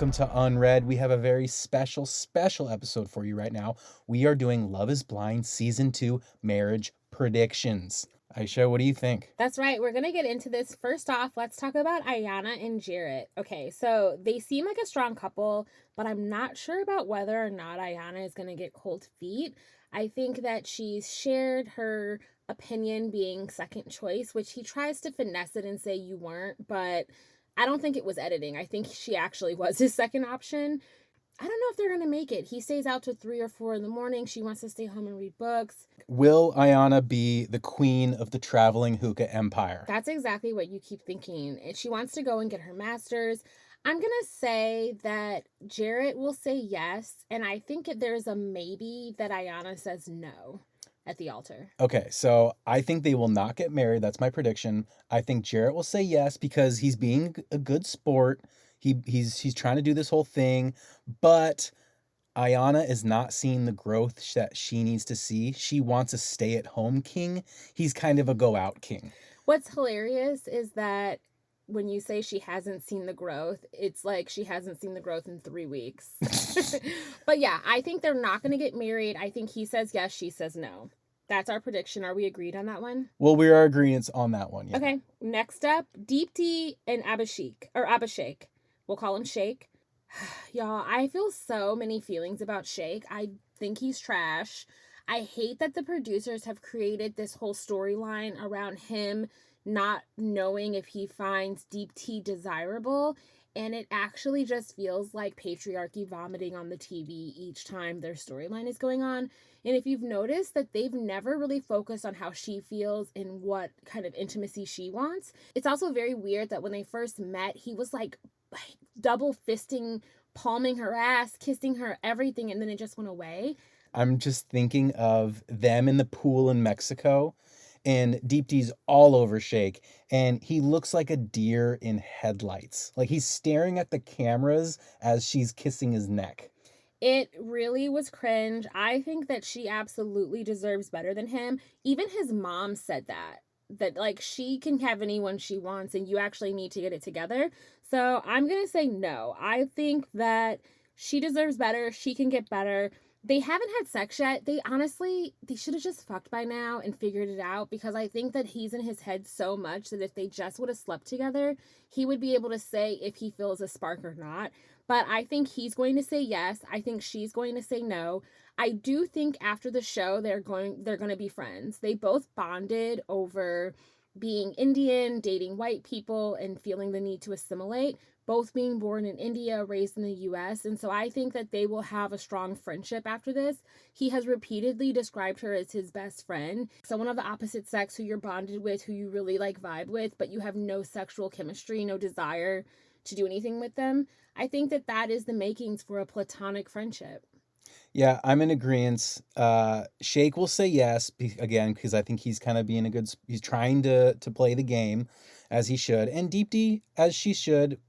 welcome to Unread. We have a very special episode for you right now. We are doing Love is Blind Season 2 Marriage Predictions. Aisha, what do you think? That's right. We're going to get into this. First off, let's talk about Ayanna and Jarrett. Okay, so they seem like a strong couple, but I'm not sure about whether or not Ayanna is going to get cold feet. I think that she's shared her opinion being second choice, which he tries to finesse it and say you weren't, but I don't think it was editing. I think she actually was his second option. I don't know if they're going to make it. He stays out to 3 or 4 in the morning. She wants to stay home and read books. Will Ayanna be the queen of the traveling hookah empire? That's exactly what you keep thinking. And she wants to go and get her master's. I'm going to say that Jarrett will say yes. And I think there's a maybe that Ayanna says no at the altar. Okay, so I think they will not get married. That's my prediction. I think Jarrett will say yes because he's being a good sport. He's trying to do this whole thing, but Ayanna is not seeing the growth that she needs to see. She wants a stay-at-home king. He's kind of a go-out king. What's hilarious is that when you say she hasn't seen the growth, it's like she hasn't seen the growth in 3 weeks. But yeah, I think they're not going to get married. I think he says yes, she says no. That's our prediction. Are we agreed on that one? Well, we are agreeing on that one, yeah. Okay, next up, Deepti and Abhishek. We'll call him Shake. Y'all, I feel so many feelings about Shake. I think he's trash. I hate that the producers have created this whole storyline around him not knowing if he finds Deepti desirable. And it actually just feels like patriarchy vomiting on the TV each time their storyline is going on. And if you've noticed that they've never really focused on how she feels and what kind of intimacy she wants. It's also very weird that when they first met, he was like double fisting, palming her ass, kissing her, everything, and then it just went away. I'm just thinking of them in the pool in Mexico, and Deepti's all over Shake, and he looks like a deer in headlights. Like he's staring at the cameras as she's kissing his neck. It really was cringe. I think that she absolutely deserves better than him. Even his mom said that like she can have anyone she wants and you actually need to get it together. So I'm going to say no. I think that she deserves better. She can get better. They haven't had sex yet. They should have just fucked by now and figured it out, because I think that he's in his head so much that if they just would have slept together, he would be able to say if he feels a spark or not. But I think he's going to say yes. I think she's going to say no. I do think after the show, they're going to be friends. They both bonded over being Indian, dating white people, and feeling the need to assimilate, both being born in India, raised in the US. And so I think that they will have a strong friendship after this. He has repeatedly described her as his best friend, someone of the opposite sex who you're bonded with, who you really like vibe with, but you have no sexual chemistry, no desire to do anything with them. I think that that is the makings for a platonic friendship. Yeah, I'm in agreement. Shake will say yes again because I think he's kind of being he's trying to play the game as he should, and Deepti, as she should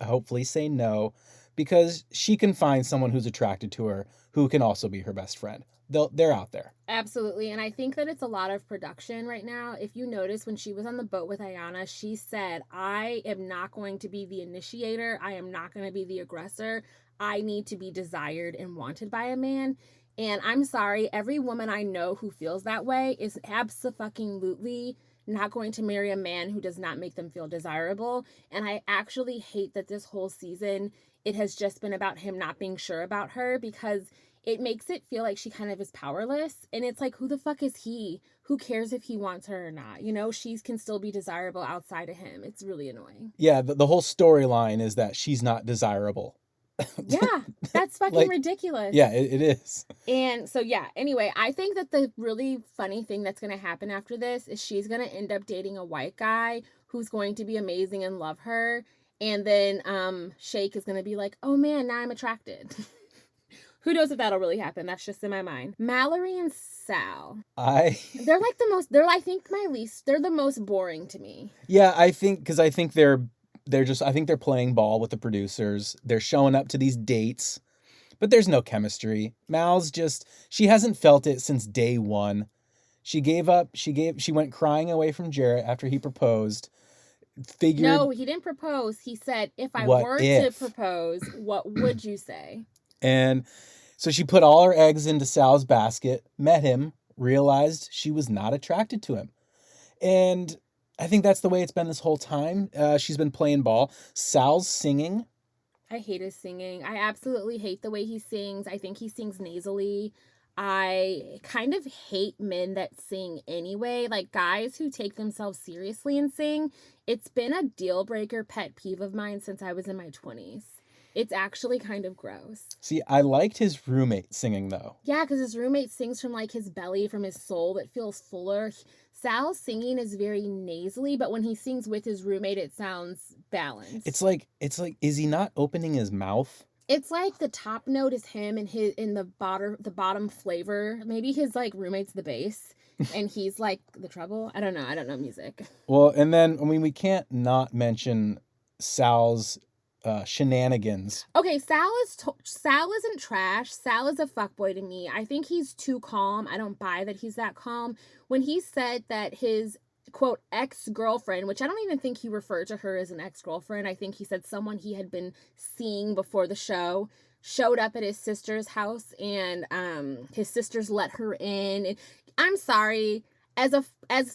hopefully say no, because she can find someone who's attracted to her who can also be her best friend. They're out there. Absolutely. And I think that it's a lot of production right now. If you notice, when she was on the boat with Ayanna, she said, I am not going to be the initiator. I am not going to be the aggressor. I need to be desired and wanted by a man. And I'm sorry, every woman I know who feels that way is abso-fucking-lutely not going to marry a man who does not make them feel desirable. And I actually hate that this whole season, it has just been about him not being sure about her, because it makes it feel like she kind of is powerless. And it's like, who the fuck is he? Who cares if he wants her or not? You know, she can still be desirable outside of him. It's really annoying. Yeah, the whole storyline is that she's not desirable. Yeah, that's fucking ridiculous. Yeah, it is. And so, yeah, anyway, I think that the really funny thing that's going to happen after this is she's going to end up dating a white guy who's going to be amazing and love her. And then Shake is going to be like, oh man, now I'm attracted. Who knows if that'll really happen? That's just in my mind. Mallory and Sal. They're like they're the most boring to me. Yeah, I think they're playing ball with the producers. They're showing up to these dates, but there's no chemistry. Mal's she hasn't felt it since day one. She gave up. She went crying away from Jarrett after he proposed. figured, No, he didn't propose. He said, if I what were to if? propose, what would you say? And so she put all her eggs into Sal's basket, met him, realized she was not attracted to him. And I think that's the way it's been this whole time. She's been playing ball. Sal's singing. I hate his singing. I absolutely hate the way he sings. I think he sings nasally. I kind of hate men that sing anyway. Like guys who take themselves seriously and sing. It's been a deal breaker pet peeve of mine since I was in my 20s. It's actually kind of gross. See, I liked his roommate singing though. Yeah, because his roommate sings from like his belly, from his soul that feels fuller. Sal's singing is very nasally, but when he sings with his roommate, it sounds balanced. It's like, is he not opening his mouth? It's like the top note is him and his in the bottom flavor. Maybe his like roommate's the bass and he's like the treble. I don't know music. Well, and then I mean we can't not mention Sal's shenanigans. Okay, Sal isn't trash. Sal is a fuckboy to me. I think he's too calm. I don't buy that he's that calm. When he said that his quote ex-girlfriend, which I don't even think he referred to her as an ex-girlfriend. I think he said someone he had been seeing before the show showed up at his sister's house and his sisters let her in. I'm sorry, as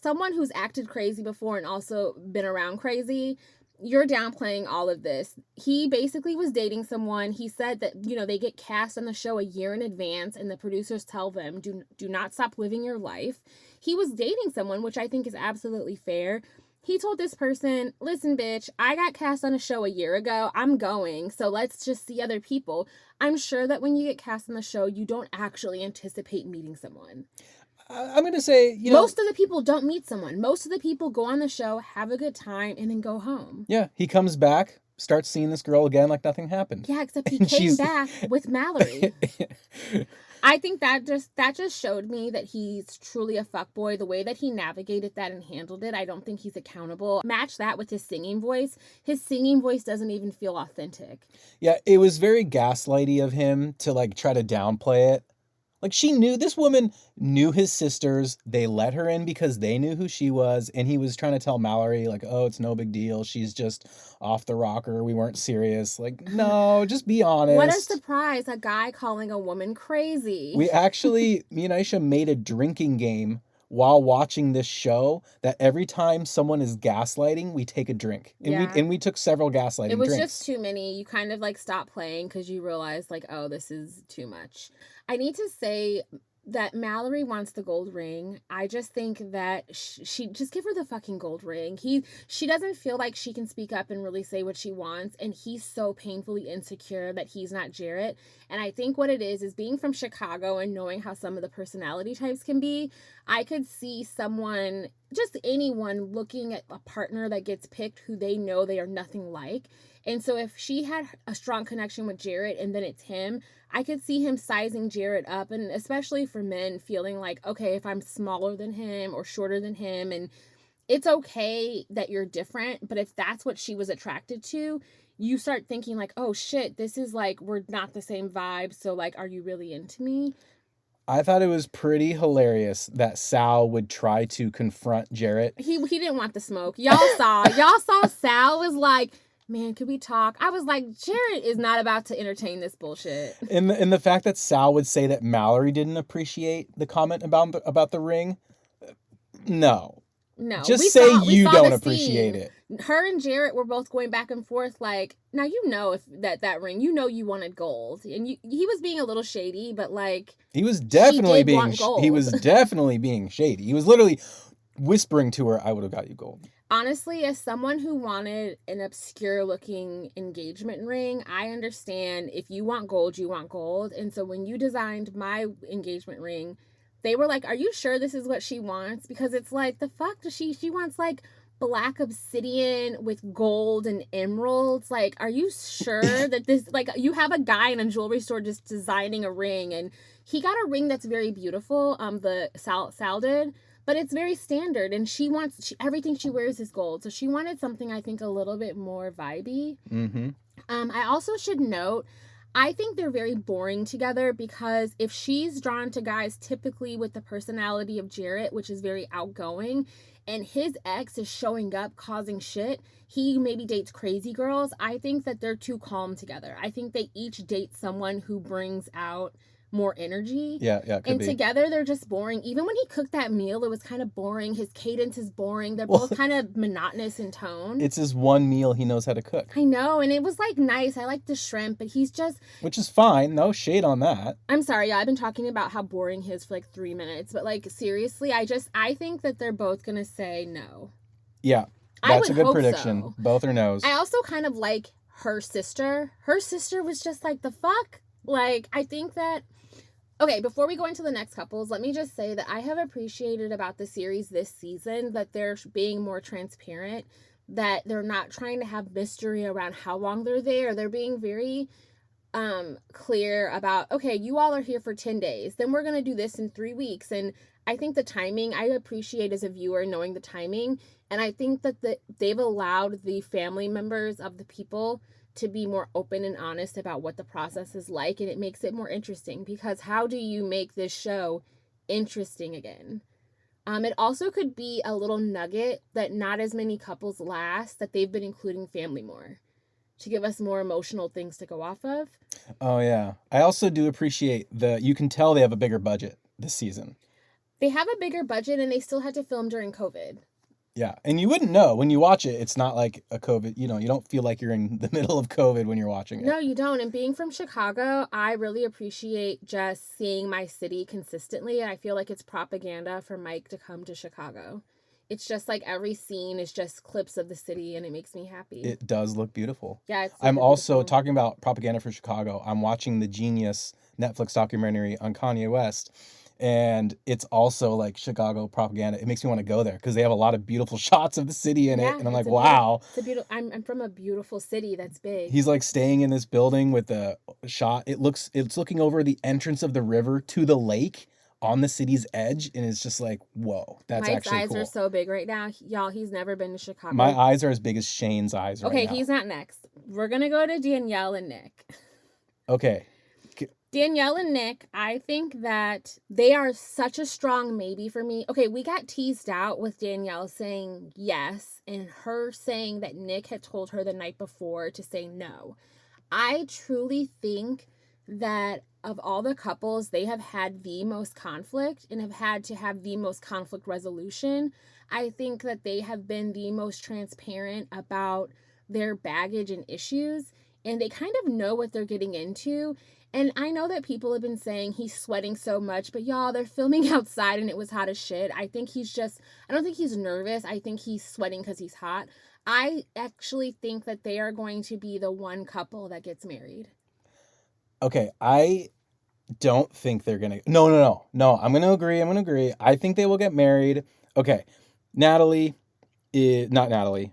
someone who's acted crazy before and also been around crazy, you're downplaying all of this. He basically was dating someone. He said that, they get cast on the show a year in advance and the producers tell them, do not stop living your life. He was dating someone, which I think is absolutely fair. He told this person, listen, bitch, I got cast on a show a year ago. I'm going. So let's just see other people. I'm sure that when you get cast on the show, you don't actually anticipate meeting someone. I'm going to say, most of the people don't meet someone. Most of the people go on the show, have a good time, and then go home. Yeah, he comes back, starts seeing this girl again like nothing happened. Yeah, except he came back with Mallory. I think that just showed me that he's truly a fuckboy. The way that he navigated that and handled it, I don't think he's accountable. Match that with his singing voice. His singing voice doesn't even feel authentic. Yeah, it was very gaslighty of him to like try to downplay it. Like this woman knew his sisters. They let her in because they knew who she was. And he was trying to tell Mallory like, oh, it's no big deal. She's just off the rocker. We weren't serious. Like, no, just be honest. What a surprise. A guy calling a woman crazy. We actually, me and Aisha made a drinking game while watching this show that every time someone is gaslighting, we take a drink. And we took several gaslighting drinks. It was just too many. You kind of like stop playing because you realize like, oh, this is too much. I need to say that Mallory wants the gold ring. I just think that she just give her the fucking gold ring. She doesn't feel like she can speak up and really say what she wants, and he's so painfully insecure that he's not Jarrett. And I think what it is being from Chicago and knowing how some of the personality types can be, I could see someone, just anyone, looking at a partner that gets picked who they know they are nothing like. And so if she had a strong connection with Jarrett and then it's him, I could see him sizing Jarrett up, and especially for men feeling like, okay, if I'm smaller than him or shorter than him, and it's okay that you're different, but if that's what she was attracted to, you start thinking like, oh shit, this is like, we're not the same vibe, so like, are you really into me? I thought it was pretty hilarious that Sal would try to confront Jarrett. He didn't want the smoke. Y'all saw Sal was like, man, could we talk? I was like, Jarrett is not about to entertain this bullshit. And the fact that Sal would say that Mallory didn't appreciate the comment about the ring, no. Just say you don't appreciate it. Her and Jarrett were both going back and forth like, now if that ring, you wanted gold. And he was being a little shady, but like he was definitely being shady. He was literally whispering to her, I would have got you gold. Honestly, as someone who wanted an obscure looking engagement ring, I understand if you want gold, you want gold. And so when you designed my engagement ring, they were like, are you sure this is what she wants? Because it's like, the fuck does she wants like black obsidian with gold and emeralds. Like, are you sure that this, like, you have a guy in a jewelry store just designing a ring, and he got a ring that's very beautiful. The Sal did. But it's very standard, and everything she wears is gold. So she wanted something, I think, a little bit more vibey. Mm-hmm. I also should note, I think they're very boring together, because if she's drawn to guys typically with the personality of Jarrett, which is very outgoing, and his ex is showing up causing shit, he maybe dates crazy girls. I think that they're too calm together. I think they each date someone who brings out more energy. Yeah, could And be. together they're just boring. Even when he cooked that meal, it was kind of boring. His cadence is boring. They're Well, both kind of monotonous in tone. It's his one meal he knows how to cook. I know, and it was like nice. I like the shrimp, but he's just, which is fine. No shade on that. I'm sorry, yeah, I've been talking about how boring he is for like 3 minutes, but like seriously, I think that they're both gonna say no. Yeah, I that's a would good hope prediction. so. Both are no's. I also kind of like her sister. Her sister was just like, the fuck? Like, I think that. Okay, before we go into the next couples, let me just say that I have appreciated about the series this season that they're being more transparent, that they're not trying to have mystery around how long they're there. They're being very clear about, okay, you all are here for 10 days, then we're going to do this in 3 weeks. And I think the timing, I appreciate as a viewer knowing the timing, and I think that they've allowed the family members of the people to be more open and honest about what the process is like, and it makes it more interesting, because how do you make this show interesting again? It also could be a little nugget that not as many couples last, that they've been including family more to give us more emotional things to go off of. Oh yeah, I also do appreciate you can tell they have a bigger budget this season. They have a bigger budget, and they still had to film during COVID. Yeah, and you wouldn't know when you watch it. It's not like a COVID, you don't feel like you're in the middle of COVID when you're watching it. No, you don't. And being from Chicago, I really appreciate just seeing my city consistently. And I feel like it's propaganda for Mike to come to Chicago. It's just like every scene is just clips of the city, and it makes me happy. It does look beautiful. Yeah, it's I'm super also beautiful. talking about propaganda for Chicago. I'm watching the Genius Netflix documentary on Kanye West. And it's also like Chicago propaganda. It makes me want to go there because they have a lot of beautiful shots of the city in it. And I'm like, wow. It's a beautiful. I'm from a beautiful city that's big. He's like staying in this building with a shot. It's looking over the entrance of the river to the lake on the city's edge. And it's just like, whoa, that's Mike's actually eyes cool. are so big right now. Y'all, he's never been to Chicago. My eyes are as big as Shane's eyes right now. Okay, he's not next. We're going to go to Danielle and Nick. Okay. Danielle and Nick, I think that they are such a strong maybe for me. Okay, we got teased out with Danielle saying yes and her saying that Nick had told her the night before to say no. I truly think that of all the couples, they have had the most conflict and have had to have the most conflict resolution. I think that they have been the most transparent about their baggage and issues, and they kind of know what they're getting into. And I know that people have been saying he's sweating so much, but y'all, they're filming outside and it was hot as shit. I don't think he's nervous. I think he's sweating because he's hot. I actually think that they are going to be the one couple that gets married. Okay, I don't think they're going to... No. I'm going to agree. I think they will get married. Okay, Natalie... Not Natalie.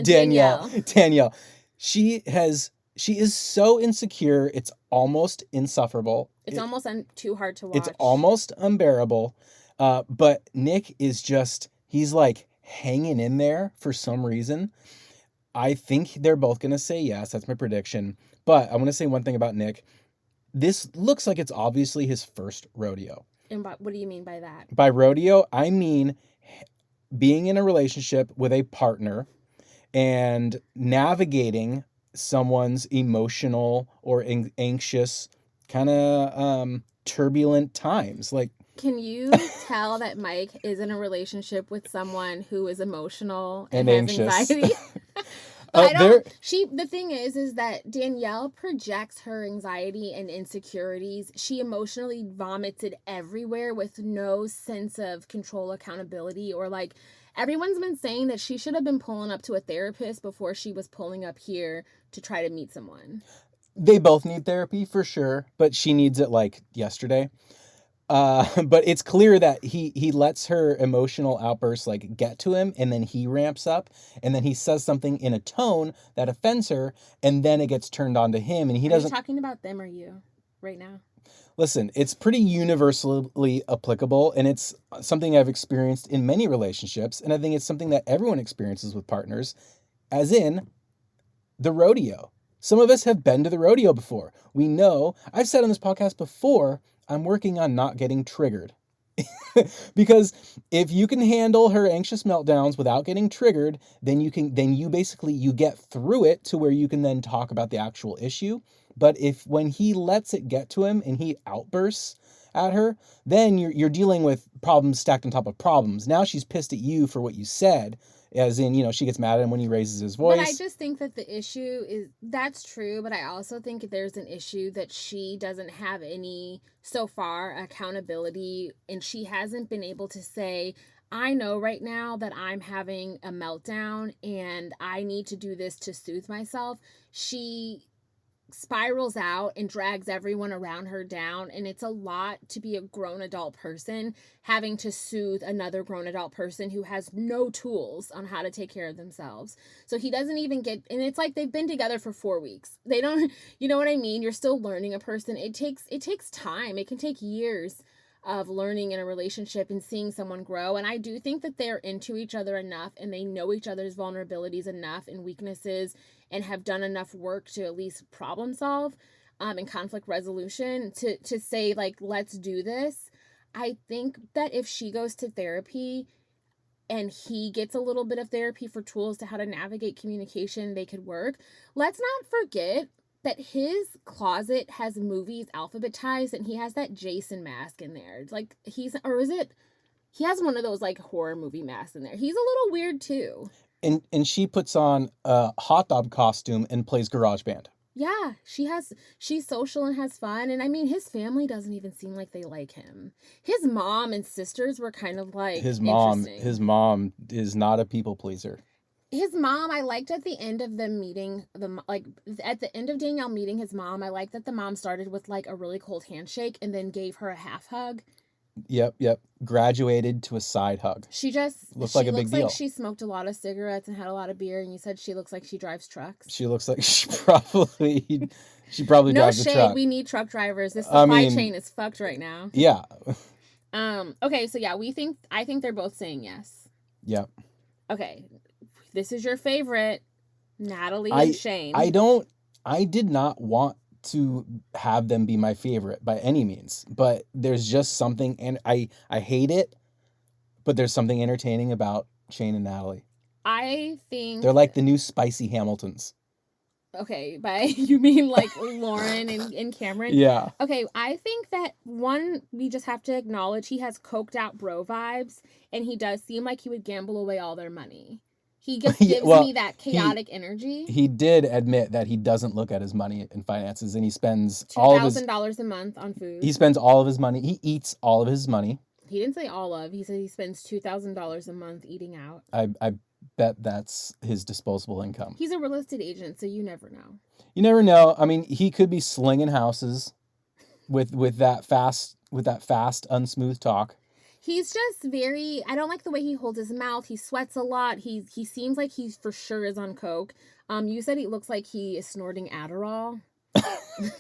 Danielle. She is so insecure. It's almost insufferable. It's almost too hard to watch. It's almost unbearable. But Nick is just, he's like hanging in there for some reason. I think they're both going to say yes. That's my prediction. But I want to say one thing about Nick. This looks like it's obviously his first rodeo. And what do you mean by that? By rodeo, I mean being in a relationship with a partner and navigating someone's emotional or anxious kind of turbulent times. Like, can you tell that Mike is in a relationship with someone who is emotional and has anxious. Anxiety? The thing is that Danielle projects her anxiety and insecurities. She emotionally vomits it everywhere with no sense of control, accountability, or like, everyone's been saying that she should have been pulling up to a therapist before she was pulling up here to try to meet someone. They both need therapy for sure, but she needs it like yesterday. But it's clear that he lets her emotional outbursts like get to him, and then he ramps up, and then he says something in a tone that offends her, and then it gets turned on to him, and he doesn't... Are you talking about them or you right now? Listen, it's pretty universally applicable, and it's something I've experienced in many relationships, and I think it's something that everyone experiences with partners, as in the rodeo. Some of us have been to the rodeo before. We know, I've said on this podcast before, I'm working on not getting triggered Because if you can handle her anxious meltdowns without getting triggered, then you basically you get through it to where you can then talk about the actual issue. But if when he lets it get to him and he outbursts at her, then you're dealing with problems stacked on top of problems. Now she's pissed at you for what you said, as in, she gets mad at him when he raises his But I voice. just think that the issue is that's true, but I also think there's an issue that she doesn't have any so far accountability, and she hasn't been able to say, I know right now that I'm having a meltdown and I need to do this to soothe myself. She spirals out and drags everyone around her down, and it's a lot to be a grown adult person having to soothe another grown adult person who has no tools on how to take care of themselves. So he doesn't even get, and it's like they've been together for 4 weeks. They don't, you know what I mean? You're still learning a person. It takes time. It can take years of learning in a relationship and seeing someone grow. And I do think that they're into each other enough and they know each other's vulnerabilities enough and weaknesses and have done enough work to at least problem solve and conflict resolution to say, like, let's do this. I think that if she goes to therapy and he gets a little bit of therapy for tools to how to navigate communication, they could work. Let's not forget that his closet has movies alphabetized and he has that Jason mask in there. Like he has one of those like horror movie masks in there. He's a little weird too. And she puts on a hot dog costume and plays GarageBand. Yeah, she's social and has fun. And I mean, his family doesn't even seem like they like him. His mom and sisters were kind of like His interesting. mom is not a people pleaser. His mom, I liked at the end of them meeting at the end of Danielle meeting his mom, I liked that the mom started with like a really cold handshake and then gave her a half hug. Yep. Graduated to a side hug. She Looks like a big looks like deal. she smoked a lot of cigarettes and had a lot of beer, and you said she looks like she drives trucks. She looks like she probably No drives a shade, truck. we need truck drivers. This supply chain is fucked right now. Yeah. Okay, so yeah, I think they're both saying yes. Yep. Okay. This is your favorite, Natalie and Shane. I did not want to have them be my favorite by any means, but there's just something, and I hate it, but there's something entertaining about Shane and Natalie. I think they're like the new spicy Hamiltons. Okay, by you mean like Lauren and Cameron? Yeah. Okay, I think that one, we just have to acknowledge he has coked out bro vibes, and he does seem like he would gamble away all their money. He just gives me that chaotic energy. He did admit that he doesn't look at his money and finances, and he spends $2,000 a month on food. He spends all of his money. He eats all of his money. He didn't say all of. He said he spends $2,000 a month eating out. I bet that's his disposable income. He's a real estate agent, so you never know. You never know. I mean, he could be slinging houses with that fast unsmooth talk. He's just very, I don't like the way he holds his mouth. He sweats a lot. He seems like he for sure is on coke. You said he looks like he is snorting Adderall.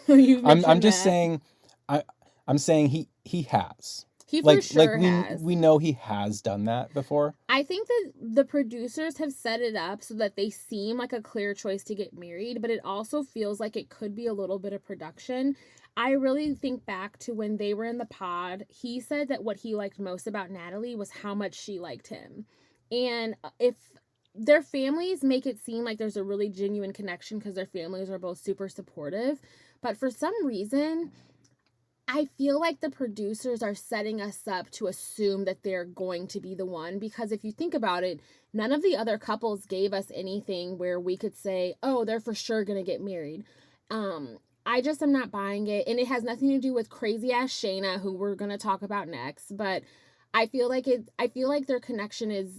I'm just saying I'm saying he has. He for sure has. We know he has done that before. I think that the producers have set it up so that they seem like a clear choice to get married, but it also feels like it could be a little bit of production. I really think back to when they were in the pod. He said that what he liked most about Natalie was how much she liked him. And if their families make it seem like there's a really genuine connection because their families are both super supportive, but for some reason, I feel like the producers are setting us up to assume that they're going to be the one, because if you think about it, none of the other couples gave us anything where we could say, oh, they're for sure going to get married. I just am not buying it, and it has nothing to do with crazy ass Shayna, who we're going to talk about next, but I feel like their connection is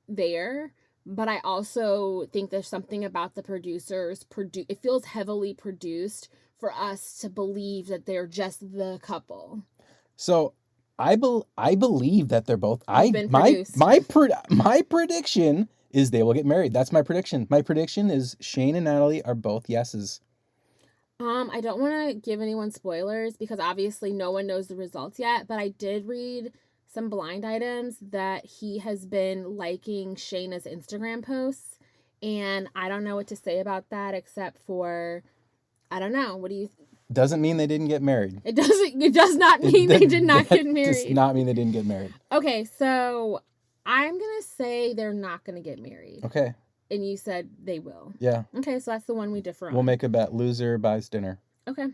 there, but I also think there's something about the producers, it feels heavily produced for us to believe that they're just the couple. So I believe that they're both. My prediction is they will get married. That's my prediction. My prediction is Shane and Natalie are both yeses. I don't want to give anyone spoilers because obviously no one knows the results yet, but I did read some blind items that he has been liking Shayna's Instagram posts, and I don't know what to say about that except for, I don't know. What do you Doesn't mean they didn't get married. It does not mean they did not get married. Does not mean they didn't get married. Okay, so I'm going to say they're not going to get married. Okay. And you said they will. Yeah. Okay, so that's the one we differ on. We'll make a bet. Loser buys dinner. Okay.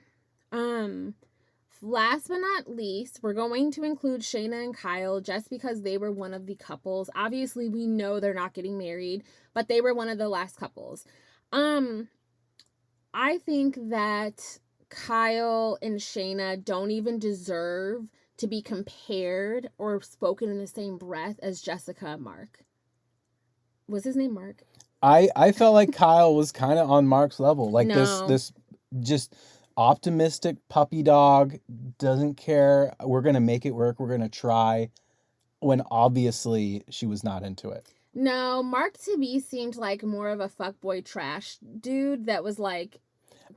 Last but not least, we're going to include Shayna and Kyle just because they were one of the couples. Obviously, we know they're not getting married, but they were one of the last couples. I think that Kyle and Shayna don't even deserve to be compared or spoken in the same breath as Jessica and Mark. Was his name Mark? I felt like Kyle was kind of on Mark's level. Like No. this just optimistic puppy dog, doesn't care. We're going to make it work. We're going to try, when obviously she was not into it. No, Mark to me seemed like more of a fuckboy trash dude that was like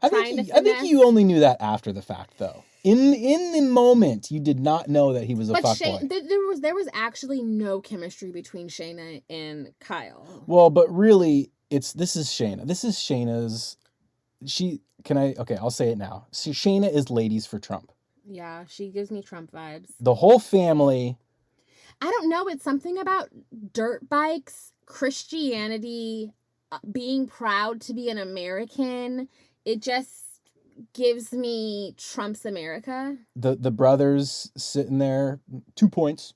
I think you only knew that after the fact, though. In the moment, you did not know that he was a fuckboy. There was actually no chemistry between Shayna and Kyle. Well, but really, this is Shayna. This is Shayna's. I'll say it now. Shayna is ladies for Trump. Yeah, she gives me Trump vibes. The whole family. I don't know. It's something about dirt bikes, Christianity, being proud to be an American. It just gives me Trump's America. The brothers sitting there, 2 points.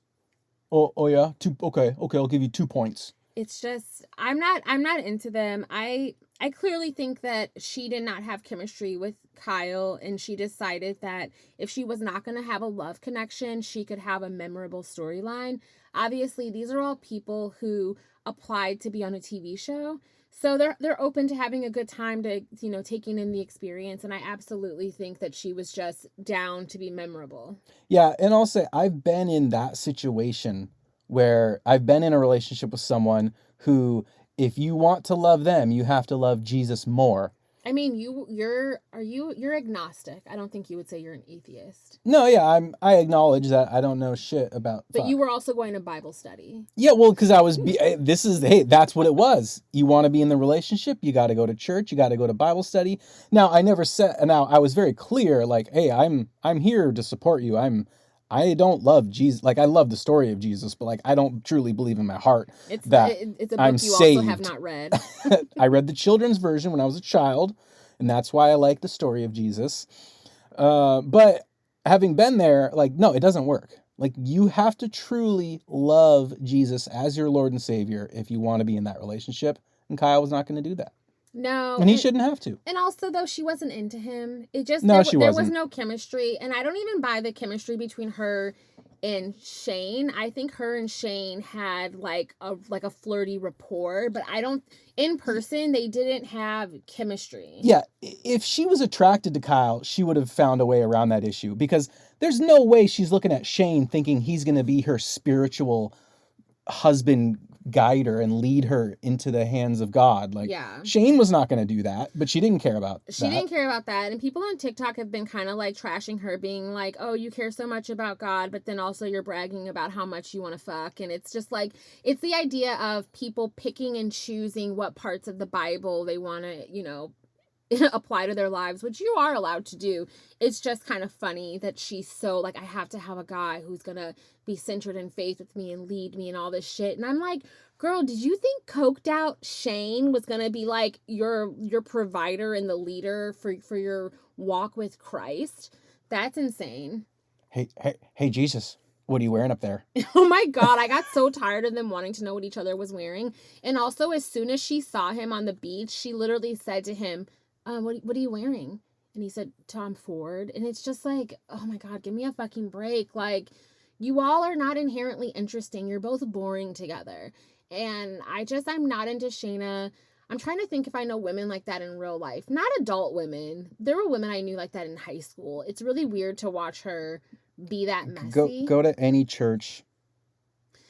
Oh yeah, okay, I'll give you 2 points. It's just I'm not into them. I clearly think that she did not have chemistry with Kyle, and she decided that if she was not going to have a love connection, she could have a memorable storyline. Obviously, these are all people who applied to be on a TV show. So they're open to having a good time, to, taking in the experience. And I absolutely think that she was just down to be memorable. Yeah. And I'll say I've been in that situation where I've been in a relationship with someone who, if you want to love them, you have to love Jesus more. I mean, you're agnostic. I don't think you would say you're an atheist. No, yeah, I acknowledge that I don't know shit about. But you were also going to Bible study. Yeah, well, because that's what it was. You want to be in the relationship, you got to go to church, you got to go to Bible study. Now, I was very clear, like, hey, I'm here to support you. I don't love Jesus. Like, I love the story of Jesus, but like, I don't truly believe in my heart it's a book I'm saved. Also have not read. I read the children's version when I was a child, and that's why I like the story of Jesus. But having been there, like, no, it doesn't work. Like, you have to truly love Jesus as your Lord and Savior if you want to be in that relationship. And Kyle was not going to do that. No. And he shouldn't have to. And also, though, she wasn't into him. It just, there was no chemistry. And I don't even buy the chemistry between her and Shane. I think her and Shane had like a flirty rapport, but in person, they didn't have chemistry. Yeah. If she was attracted to Kyle, she would have found a way around that issue, because there's no way she's looking at Shane thinking he's going to be her spiritual husband, guide her and lead her into the hands of God. Like, yeah. Shane was not going to do that, but she didn't care about that. She didn't care about that. And people on TikTok have been kind of like trashing her, being like, oh, you care so much about God, but then also you're bragging about how much you want to fuck. And it's just like, it's the idea of people picking and choosing what parts of the Bible they want to, apply to their lives, which you are allowed to do. It's just kind of funny that she's so like, I have to have a guy who's gonna be centered in faith with me and lead me and all this shit. And I'm like, girl, did you think coked out Shane was gonna be like your provider and the leader for your walk with Christ? That's insane. Hey Jesus, what are you wearing up there? Oh my God, I got so tired of them wanting to know what each other was wearing. And also, as soon as she saw him on the beach, she literally said to him, what are you wearing? And he said, Tom Ford. And it's just like, oh my God, give me a fucking break. Like, you all are not inherently interesting. You're both boring together. And I'm not into Shayna. I'm trying to think if I know women like that in real life. Not adult women. There were women I knew like that in high school. It's really weird to watch her be that messy. Go to any church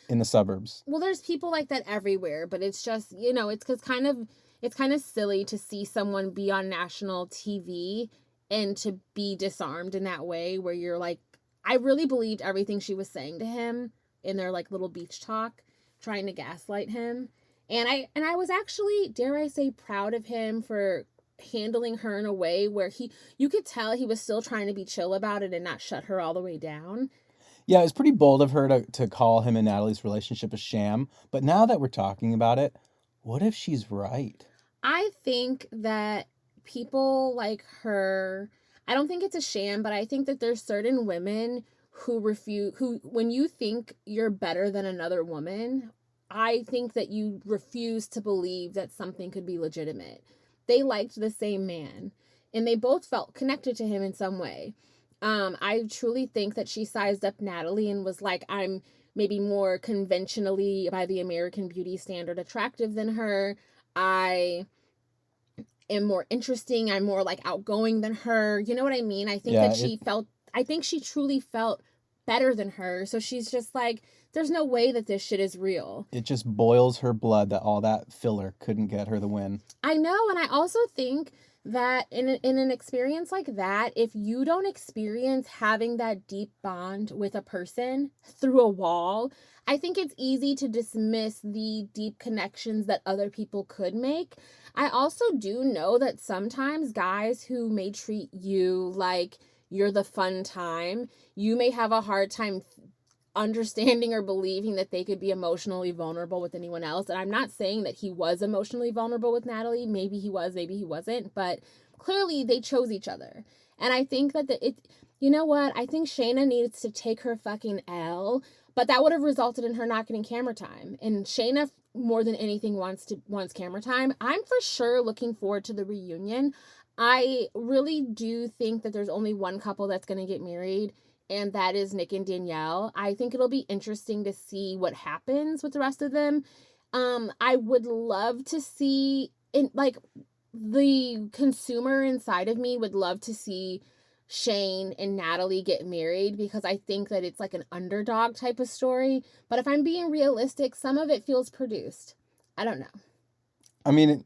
in the suburbs. Well, there's people like that everywhere, but it's just, it's kind of silly to see someone be on national TV and to be disarmed in that way, where you're like, I really believed everything she was saying to him in their like little beach talk, trying to gaslight him. And I was actually, dare I say, proud of him for handling her in a way where you could tell he was still trying to be chill about it and not shut her all the way down. Yeah, it's pretty bold of her to call him and Natalie's relationship a sham. But now that we're talking about it, what if she's right? I think that people like her, I don't think it's a sham, but I think that there's certain women who when you think you're better than another woman, I think that you refuse to believe that something could be legitimate. They liked the same man and they both felt connected to him in some way. I truly think that she sized up Natalie and was like, I'm maybe more conventionally, by the American beauty standard, attractive than her. I am more interesting. I'm more like outgoing than her. You know what I mean? I think that I think she truly felt better than her. So she's just like, there's no way that this shit is real. It just boils her blood that all that filler couldn't get her the win. I know. And I also think that in an experience like that, if you don't experience having that deep bond with a person through a wall, I think it's easy to dismiss the deep connections that other people could make. I also do know that sometimes guys who may treat you like you're the fun time, you may have a hard time understanding or believing that they could be emotionally vulnerable with anyone else. And I'm not saying that he was emotionally vulnerable with Natalie. Maybe he was, maybe he wasn't, but clearly they chose each other. And I think that you know what? I think Shayna needs to take her fucking L, but that would have resulted in her not getting camera time. And Shayna, more than anything, wants camera time. I'm for sure looking forward to the reunion. I really do think that there's only one couple that's going to get married, and that is Nick and Danielle. I think it'll be interesting to see what happens with the rest of them. I would love to see, the consumer inside of me would love to see Shane and Natalie get married, because I think that it's like an underdog type of story. But if I'm being realistic, some of it feels produced. I don't know. I mean,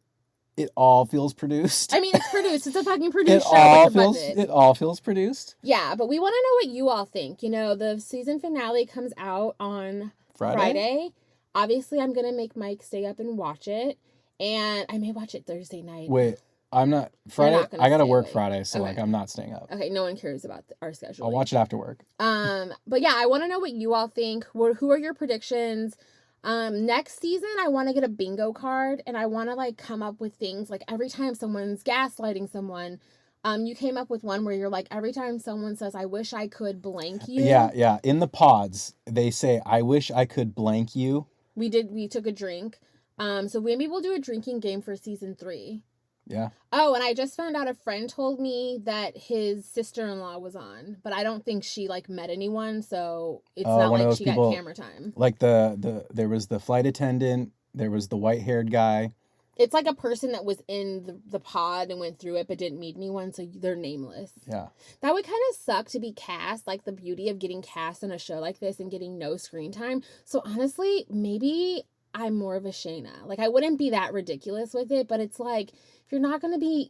it all feels produced. I mean, it's produced. It's a fucking produced show with a budget. It all feels produced. Yeah, but we want to know what you all think. You know, the season finale comes out on Friday. Obviously, I'm going to make Mike stay up and watch it. And I may watch it Thursday night. Wait, I'm not. Friday, I got to work Friday, so okay. I'm not staying up. Okay, no one cares about our schedule. I'll watch it after work. But yeah, I want to know what you all think. Who are your predictions? Next season, I want to get a bingo card, and I want to like come up with things like every time someone's gaslighting someone. You came up with one where you're like, every time someone says, I wish I could blank you. Yeah. In the pods, they say, I wish I could blank you. We took a drink. So maybe we'll do a drinking game for season 3. Yeah. Oh, and I just found out, a friend told me that his sister-in-law was on, but I don't think she like met anyone, so it's not like she got camera time. Like there was the flight attendant, there was the white-haired guy. It's like a person that was in the pod and went through it but didn't meet anyone, so they're nameless. Yeah. That would kind of suck to be cast, like the beauty of getting cast in a show like this and getting no screen time. So honestly, maybe I'm more of a Shayna. Like, I wouldn't be that ridiculous with it, but it's like, if you're not going to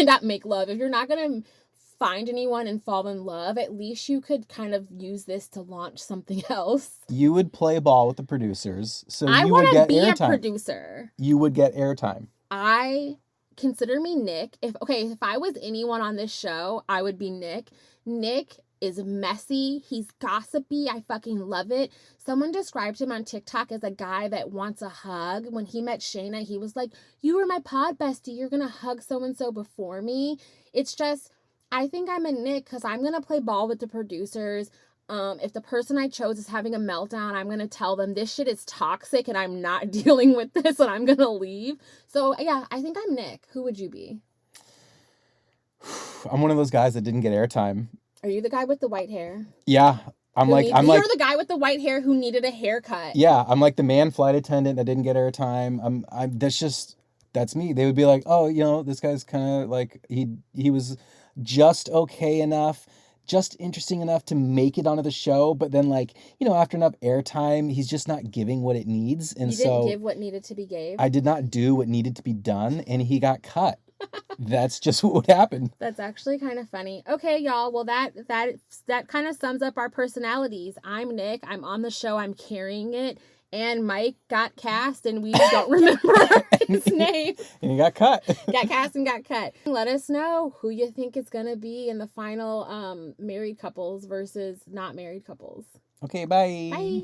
not make love, if you're not going to find anyone and fall in love, at least you could kind of use this to launch something else. You would play ball with the producers, so I you would get airtime. I want to be a producer. You would get airtime. I consider me Nick. If I was anyone on this show, I would be Nick. Nick is messy. He's gossipy. I fucking love it. Someone described him on TikTok as a guy that wants a hug. When he met Shayna, he was like, you were my pod bestie. You're going to hug so-and-so before me. It's just, I think I'm a Nick because I'm going to play ball with the producers. If the person I chose is having a meltdown, I'm going to tell them this shit is toxic and I'm not dealing with this and I'm going to leave. So yeah, I think I'm Nick. Who would you be? I'm one of those guys that didn't get airtime. Are you the guy with the white hair? Yeah. You're the guy with the white hair who needed a haircut. Yeah, I'm like the man flight attendant that didn't get airtime. That's me. They would be like, oh, you know, this guy's kind of like, he was just okay enough, just interesting enough to make it onto the show, but then like, you know, after enough airtime, he's just not giving what it needs. And you didn't give what needed to be gave. I did not do what needed to be done, and he got cut. That's just what would happen. That's actually kind of funny. Okay, y'all. Well, that kind of sums up our personalities. I'm Nick. I'm on the show. I'm carrying it. And Mike got cast, and we don't remember his name. And he got cut. Got cast and got cut. Let us know who you think is going to be in the final married couples versus not married couples. Okay, bye. Bye.